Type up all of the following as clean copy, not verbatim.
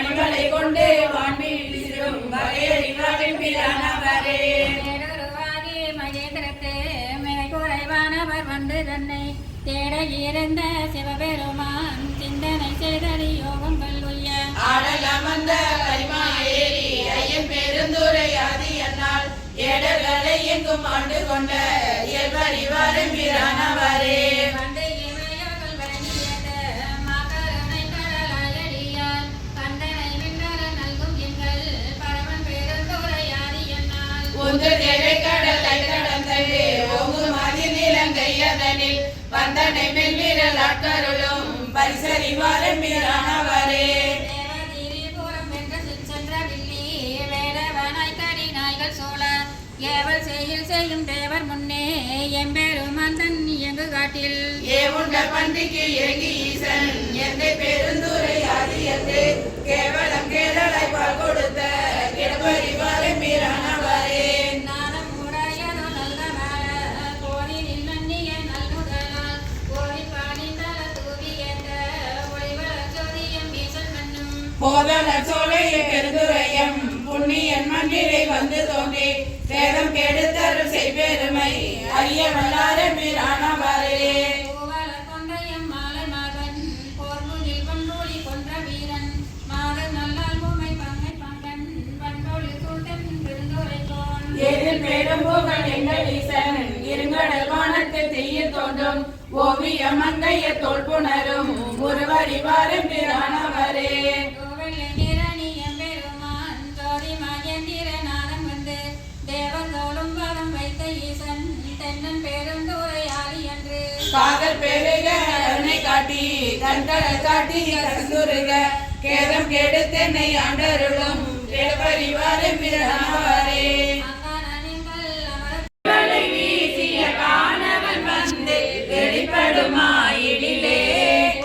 மணிமலை கொண்டு வான்மீன் விசிறும் வகையறிவாரின் பிரானவரே மகேந்திரத்து மிக குறைவானவர் வந்து தன்னை தேட இருந்த சிவபெருமான் சிந்தனை செய்தடி யோகம் கல்விய ஆடல் அமர்ந்த பரிமாயேறி ஐயன் பெருந்துரை ஆதி என்னால் ஏடர்களை எங்கும் ஆண்டு கொண்ட இயல்பறிவாரின் பிரானவரே வந்து இமையர்கள் வழங்கியத மாக்கருணை கடலாயடியால் கந்தனை விண்ணர நல்கும் எங்கள் பரவன் பெருந்துரை ஆதி என்னால் உந்து தேவை கடலை கடந்தது ஒங்கு மதி நிலங்கையதனில் வந்தனை மெல்விரல் ஆட்கருளும் பரிசறிவாரின் பிரானவரே ஏவல் செய்யில் செய்யும் தேவர் முன்னே எம்பெருமான் தன் இயங்கு காட்டில் ஏவுண்ட பன்றிக்கு இறங்கி ஈசன் எந்த பெருந்துரை ஆதியத்து கேவலம் கேடலை பால் கொடுத்த கிடப்பறிவாரின் பிரானவரே நானும் உடையதோ நல்ல மேல கோரில் நன்னிய நல்முதலால் கோரி பாடி தல தூவி ஏற்ற ஒளிவள ஜோதியம் ஈசன் மன்னும் போதல சோலைய பெருந்துரையம் புண்ணியன் மண்ணிலை வந்து தோன்றி சேதம் கெடுத்தருள் செய்பெருமை அறிய வல்லாரின் பிரானவரே பூவலர் கொண்டையம் மாலை மகன் போர்முகில் பொன்னொழி கொன்ற வீரன் மாதன் நல்லால் பூமை பங்கை பங்கன் பண்டொழி சூழ்தன் பெருந்துரைக்கோன் எதில் பெரும் புகழ் எங்கள் ஈசன் இருங்கடல் வானத்து தீய தோன்றும் ஓவிய மங்கைய தோல் புணரும் ஒருவறிவாரின் பிரானவரே காதல் பெருக கருணை காட்டி கண்களை காட்டி கசுருக கேதம் கெடுத்தென்னை ஆண்டருளும் கேள்வறிவாரின் பிரானவரே வீசிய காணவன் வந்து வெளிப்படுமாயிடிலே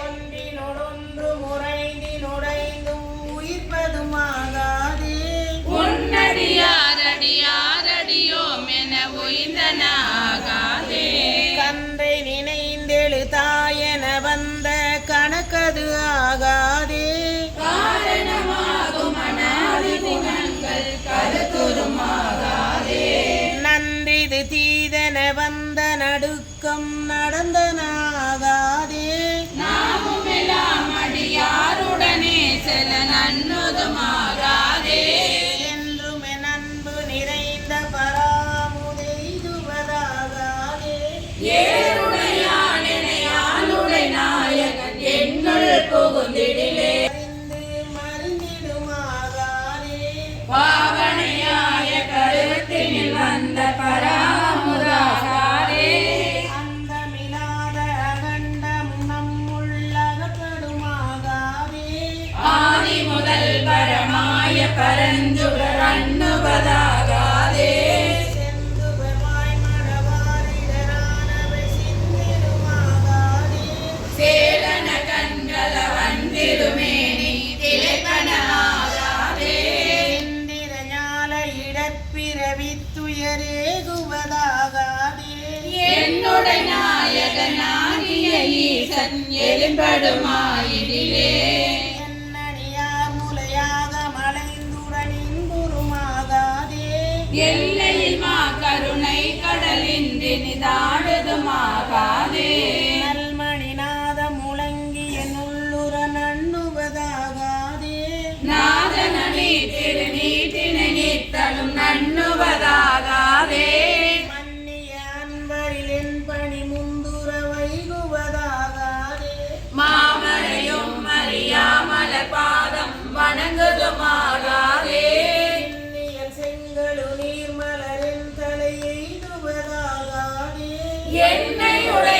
ஒன்றினொடொன்று முறைந்தினொடைந்தும் உயிர்ப்பதுமாகாதே உன்னடியாரடியாரடியோம் என உயிர்ந்தனாகாதே கந்தை நினைந்தெழு தாயென வந்த கணக்கது ஆகாதே காரணமாகும் அனாதி குணங்கள் கருத்துருமாகாதே நன்றிது தீதன வந்த நடுக்கம் நடந்தனாகாதே நாமும் எல்லாம் அடியாருடனே செல நன்னுதுமாகாதே என்றும் என் அன்பு நிறைந்த பராமுதெய்துவதாகாதே ஏருடையானுடை நாயகன் எங்கள் புகுந்திடிலே அறிந்து மறிந்திடுமாகாதே பாவனையாய கருத்தினில் வந்த பராமுதாகாரே அந்தமில்லாத அகண்டம் நம்முள்ளகப்படுமாகாதே ஆதி முதல் பரமாய பரஞ்சுடர் அண்ணுவதாகாதே செந்துபமாய் மடவாரிடரானவை சிந்திடுமாகாதே சேலன கண்கள வந்திருமேனி திளைப்பனாகாதே இந்திர ஞால இடப்பிறவித்துயரேகுவதாகாதே என்னுடைய நாயகனாகிய ஈசன் எலிம்படுமாயிடிலே என்னடியார் முலையாக மலைந்துடனின்புறுமாகாதே எல்லையில் மா கருணை கடலின்றி நிதாடுதுமாகாதே நல்மணிநாத முழங்கிய நுள்ளுற நண்ணுவதாகாதே நாதனி திருநீட்டினை நீத்தலும் நண்ணுவதாகாதே மன்னிய அன்பரில் என் பணி முந்துர வைகுவதாகாதே மாமரையும் அறியாமல பாதம் வணங்குதுமாகாதே இன்னியல் செங்கழு நீர்மலரின் தலை எய்துவதாகாதே என்னை உடைய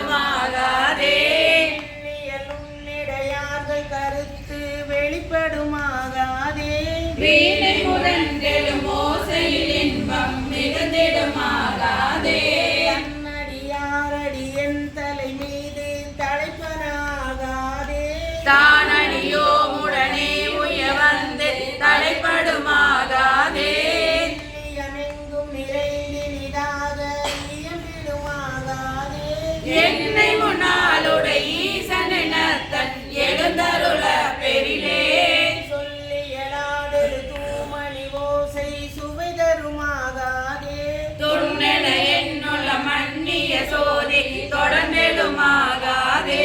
எழுந்தருளப்பெரிலேசிவசிவ எழுந்தருளப்பெரிலே சிவசிவ எழுந்தருளப்பெரிலே உன்னிடையார்கள் கருத்து வெளிப்படுமாகாதே வீணை முரண்டெழும் ஓசையில் இன்பம் மிகுந்திடுமாகாதே தன்னடியாரடி என் தலை மீது தலைப்பனாகாதே தானடியோ உடனே உய வந்து தலைப்படுமாகாதே எங்கும் நிறைந்தினிதாக இயம்பிடுமாகாதே என்னை முன்னாளுடைய ஈசனத்தன் எழுந்தருளப்பெரிலே சொல்லி எழாதொரு தூமணி ஓசை சுவை தருமாகாதே துண்ணென என்னுள்ள மன்னிய சோதி தொடர்ந்தெழுமாகாதே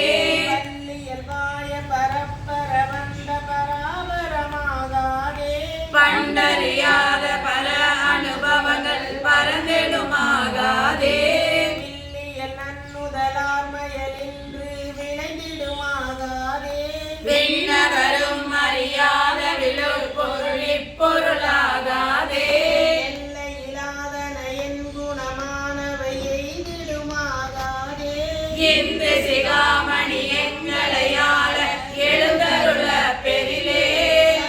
பள்ளியல் வாய பரப்பர வந்த பராபரமாகாதே பண்டறியாத பல அனுபவங்கள் பரந்தெழுமாகாதே வில்லியல் நன்னுதலார்மயலின்று விளைந்திடுமாகாதே விண்ணவரும் அறியாத விழுப்பொருள் இப்பொருளாகாதே எல்லையிலாதன என் குணமானவை எய்திடுமாகாதே இந்த சிகாமணி எங்களையாள எழுந்தருளப்பெரிலே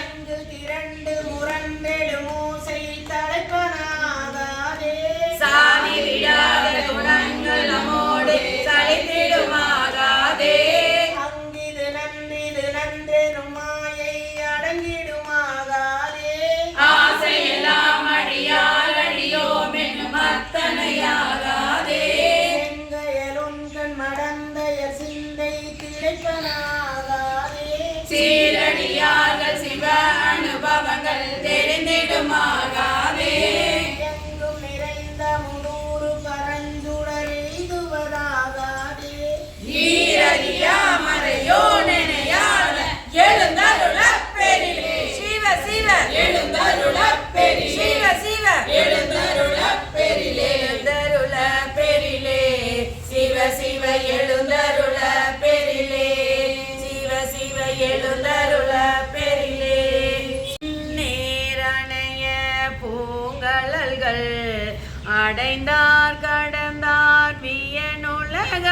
அங்கு திரண்டு முரண்டெடும் ஓசை தலைப்பனாகாதே சாமி விடாத குணங்களமோடு சலித்திடுமாகாதே அங்கிது நன்றெனும் மாயை அடங்கிடுமாகாதே ஆசையெல்லாம் அடியால் அடியோம் என்னும் அத்தனையாகாதே செங்கையலுன் கண் மடந்தைய சிந்தை திளைப்பனாகாதே சீரடியார்கள் சிவ அனுபவங்கள் தெரிந்திடுமாகாதே எங்கும் நிறைந்த முன்னூறு பரஞ்சுடர் எய்துவதாகாதே ஈரடியா மறையோ நினையாத எழுந்தருளப்பெரிலே சிவசிவ எழுந்தருளப்பெரிலே சிவசிவ எழுந்தருளப்பெரிலே எழுந்தருளப்பெரிலே சிவசிவ எழுந்தருளப்பெரிலே சிவசிவ எழுந்தருளப்பெரிலே நேரணைய பூங்கழல்கள் அடைந்தார் கடந்தார் வியனுலக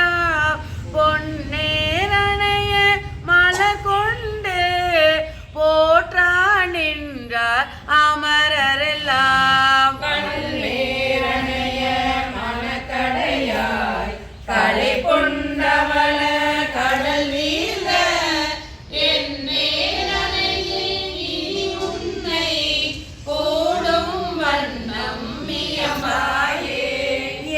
பொன்னேரணைய மலர் கொண்டு போற்றா நின்றார் அமரரெல்லாம் கண்ணேரணைய மனக்கடையாய் களை கொண்டவள கடல் வீழ்ந்த என் நேரணையில் இனி உன்னை கூடும் வண்ணம் மியம்பாயே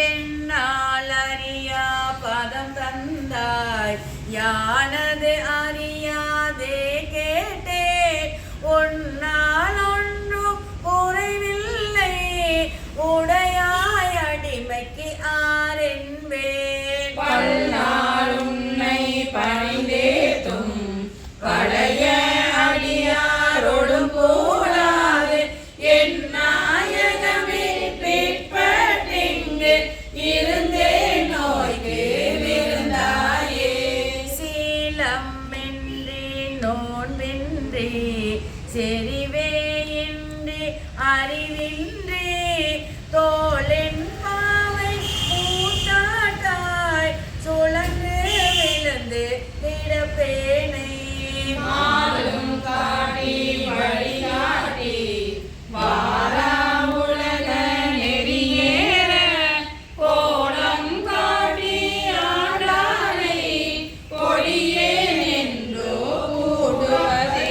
என்னால் அறியா பதம் தந்தாய் யானது அறியாதே கேட்டேன் உன்னால் ஒன்றும் குறைவில்லை உடையாய் அடிமைக்கு ஆரென்பேன் பல்லால் உன்னை பணிந்தேத்தும் படைய அடியாரோடும் கூடாது என் நாயகமே பிற்பட்டிங்கு இருந்தே நோய்க்கு விருந்தாயே சீலமின்றி நோன்பின்றி செறிவே இன்றி அறிவின்றி தோளின் பாவை பூத்தாட்டாய் சுழன்று விழுந்து கிடப்பேனை மாலும் காட்டி வழிகாட்டி வாரா உலக நெறியேற கோலம் காட்டி ஆண்டானை கொடியேன் என்றோ கூடுவதே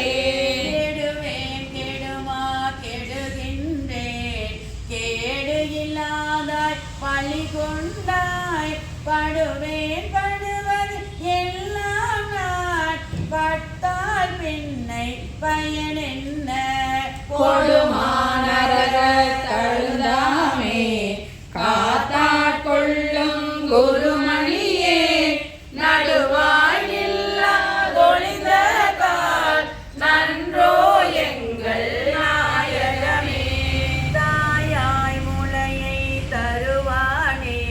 கெடுவேன் கெடுமா கெடுகின்றேன் கேடு இல்லாதாய் பழி கொண்டாய் படுவேன் படுவது எல்லாம் நான் பட்டால் பின்னை பயன் என்ன கொடுமானரக தழுந்தாமே காத்தாட்கொள்ளும் குருமணியே நடுவாய் இல்லாதொழிந்த கால் நன்றோ எங்கள் நாயகமே தாயாய் முளையை தருவானே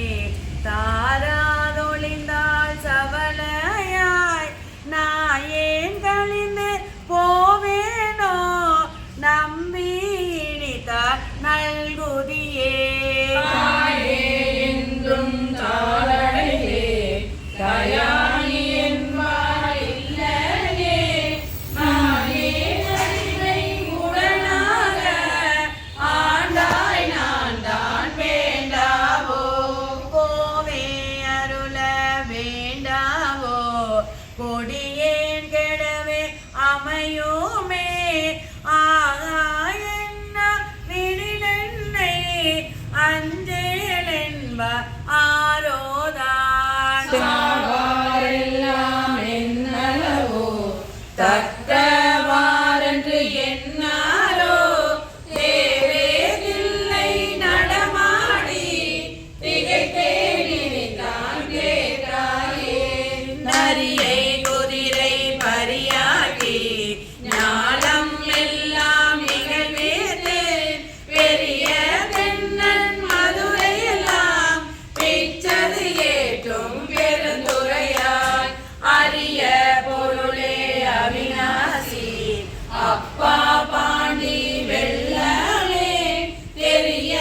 தாராதொழிந்தால் சவலையாய் நாயேன் கழிந்து போவேனோ நம்பி கொடியேன் கெடவே அமையுமே ஆகாயன்ன விடிலென்னை அஞ்சேலென்ப ஆரோதான் சாவாரெல்லாம் என்னளவோ தக்கவாரென்று என்னாரோ தேவே தில்லை நடமாடி திகைத்தேனிதான் கேட்டாயே நரியை குதிரை பரியாக்கி ஞாலம் எல்லாம் நிகழ்வேது பெரிய தென்னன் மதுரையெல்லாம் பிச்சது ஏற்றும் பெருந்துரையாய் அரிய பொருளே அவிநாசி அப்பா பாண்டி வெள்ளமே தெரிய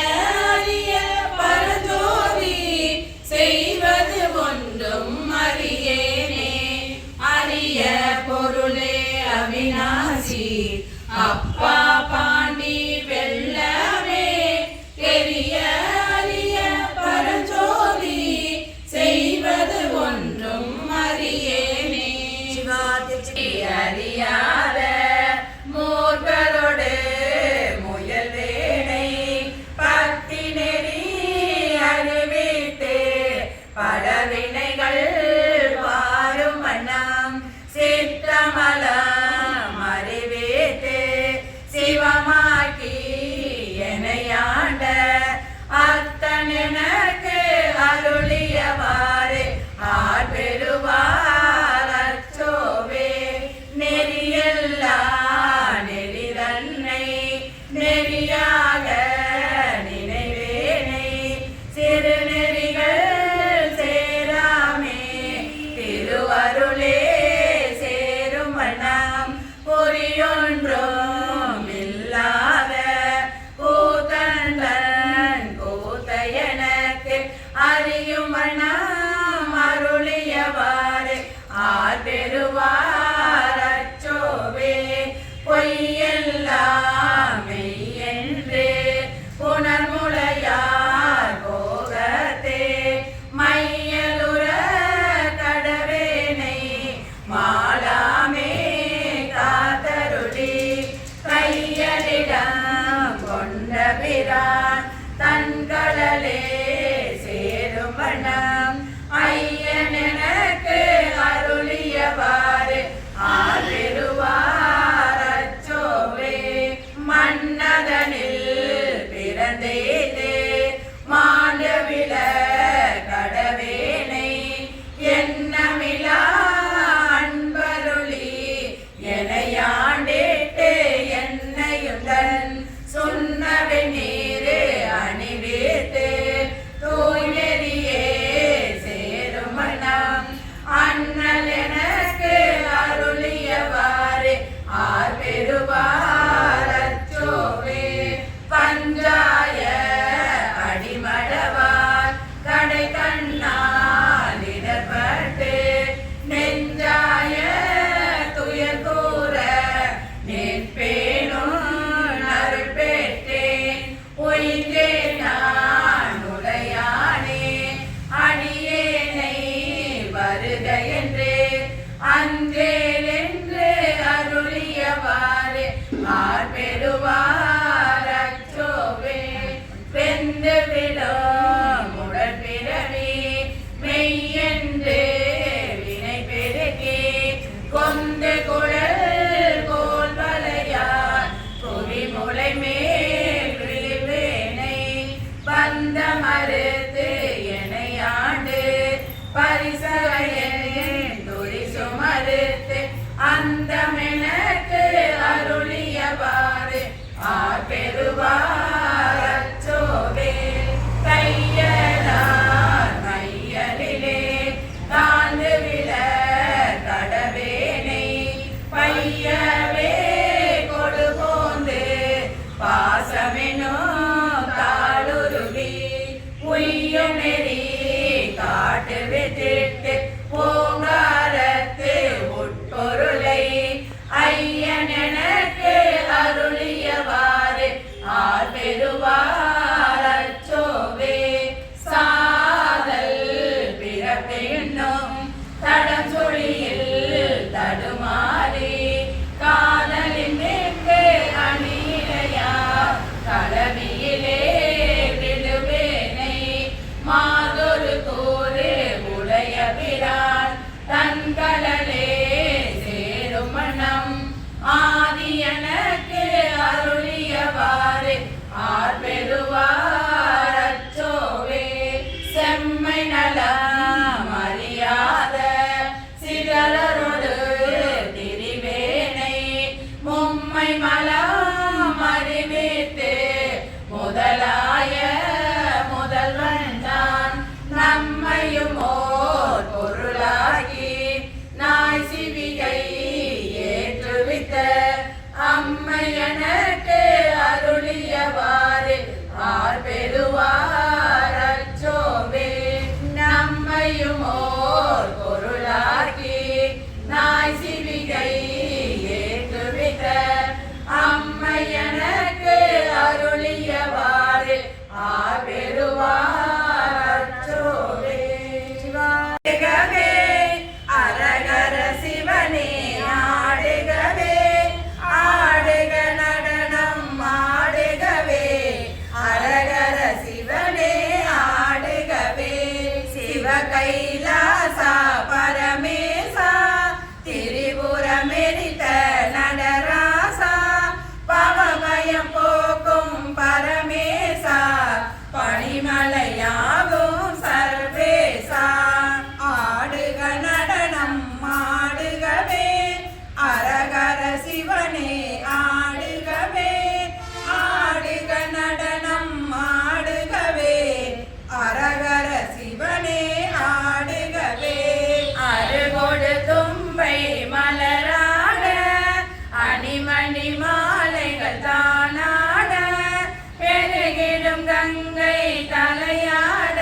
அரிய பரஞ்சோதி செய்வது ஒன்றும் அறியேனே அரிய பொருளே அவிநாசி அப்பா பாண்டி வெள்ளமே தெரிய அரிய பரஞ்சோதி செய்வது ஒன்றும் அறியேனே அறியாத மூர்க்கரோடு முயல் வேணை பக்தி நெறி அறிவித்து பலவினைகள் வாரும் வண்ணம் சித்தமலம் அறிவித்து சிவமாக்கி எனையாண்ட அத்தன் எனக்கு அருளியவாறு ஆர்பெறுவார் அச்சோவே நெறியல்லா நெறிதன்னை நெறியாக நினைவேனை சிறு நெறிகள் சேராமே திருவருளே சேரும் வண்ணம் பொறியொன்றும் இல்லாத கூத்தன் கூத்த எனக்கு அறியும் வண்ணம் அருளியவாறு ஆர்பெறுவார் அச்சோவே பொய்யெல்லாம் மெய்யென்று புனர்முளையார் போகத்தே மையலுற கடவேனை மாலாமே காத்தருளி கையலிடம் கொண்ட பிரான் தன்களே சேரும் வண்ணம் ஐயன் எனக்கு அருளியவாறு ஆர்பெறுவார் அச்சோவே மன்னதனில் பிறந்தேதே மாண்டவில கடவேனை என்னமிலா அன்பருளி எனையாண்டிட்டு என்னையுடன் சொன்னவை நீரு அணிவித்து தூய்நெறியே சேரும் வண்ணம் அண்ணல் எனக்கு அருளியவாறு ஆர்பெறுவார் அச்சோவே பஞ்சாய அடிமடவார் கடை கண்ணால் இடப்பட்டு நெஞ்சாய துயர் கூற நிற்பேனும் அருள் பெற்றேன் உயிர்ந்தேன் நான் உடையானே அடியேனை வருக என்று அன்றேன் என்று அருளியவாறு ஆர்பெறுவார் அச்சோவே வெந்து விடும் உடல் பிறவி மெய்யென்று வினை பெருகி கொண்டு குழல் கோல் வலையார் குவிமுலை மேல் விழுவேனை பந்த மறுத்து எனையாண்டு பரிசகையன் துரிசு மறுத்து அந்தமெனக்கு அருளியவாறு ஆர்பெறுவார் அச்சோவே கையலார் மையலிலே தாழ்ந்து விழ கடவேனை பையவே கொடு போந்து பாசமெனோ தாளுருவி உய்யும் நெறி காட்டு விட்டு பூங்காரத்து உட்பொருளை ஐயன் எனக்கு அருளியவாறு ஆர்பெறுவார் அச்சோவே சாதல் பிறப்பெண்ணும் தடம் சொலியில் பிரான் தன்கடலே சேரும் மனம் ஆதி எனக்கு அருளியவாறு ஆர் பெறுவார் அச்சோவே செம்மை நலம் அறியாத சிதறொரு திரிவேனை மும்மை மலம் அறிவித்து முதலாய முதல்வன் தான் நம்மையும் ஓர் பொருளாகி நாய் சிவிகை ஏற்றுவித்த அம்மை எனக்கு அருளியவாறு ஆர் பெறுவார் அச்சோவே நம்மையும் ஓர் பொருளாகி நாய் சிவிகை ஏற்றுவித்த அம்மை எனக்கு அருளியவாறு ஆர் பெறுவார் அச்சோவே ஆடுகவே அரகர சிவனே ஆடுகவே ஆடுக நடனம் ஆடுகவே அரகர சிவனே ஆடுகவே சிவ கைலாசா பரமேசா திரிபுரமெரித்த நடராசா பவபயம் போக்கும் பரமேசா பணிமலையாகும் சர்வேசா ஆடுக நடனம் ஆடுகவே அரகர சிவனே ஆடுகவே ஆடுக நடனம் ஆடுகவே அரகர சிவனே ஆடுகவே அருகொடு தும்பை மலராட அணிமணி மாலைகள் தானாட பெருகிடும் கங்கை தலையாட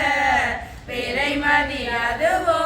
பிறைமதி அதுவோ